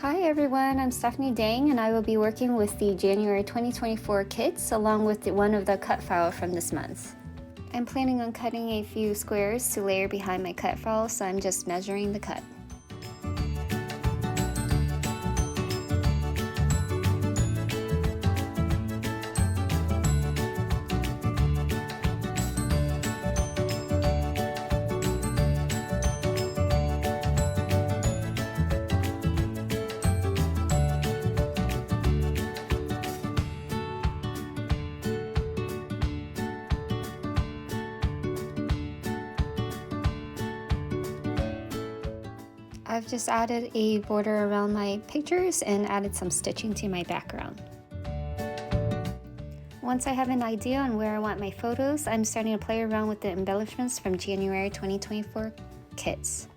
Hi everyone, I'm Stephanie Dang and I will be working with the January 2024 kits along with one of the cut file from this month. I'm planning on cutting a few squares to layer behind my cut file, so I'm just measuring the cut. I've just added a border around my pictures and added some stitching to my background. Once I have an idea on where I want my photos, I'm starting to play around with the embellishments from January 2024 kits.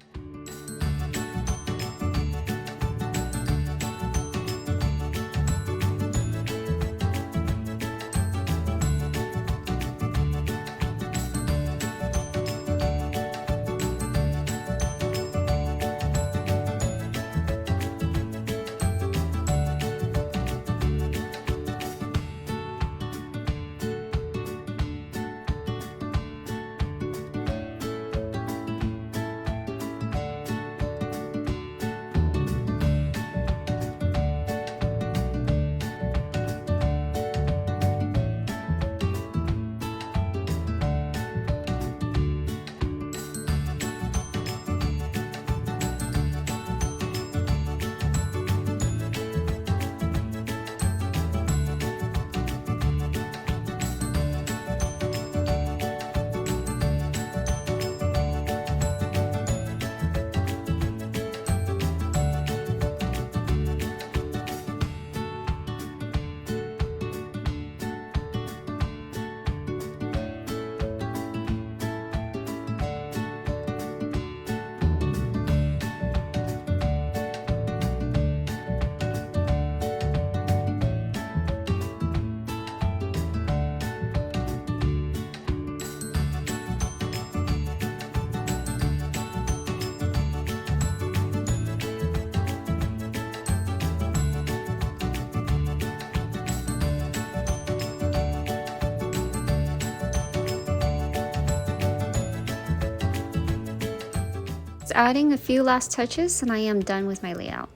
Adding a few last touches and I am done with my layout.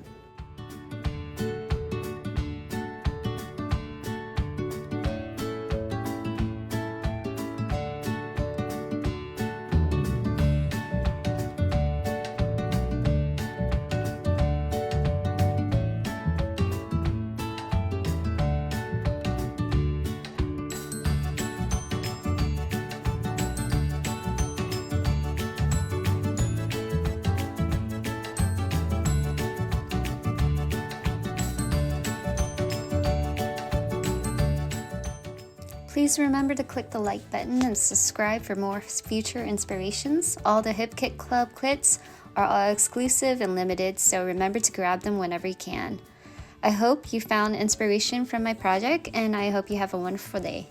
Please remember to click the like button and subscribe for more future inspirations. All the Hip Kit Club kits are all exclusive and limited, so remember to grab them whenever you can. I hope you found inspiration from my project, and I hope you have a wonderful day.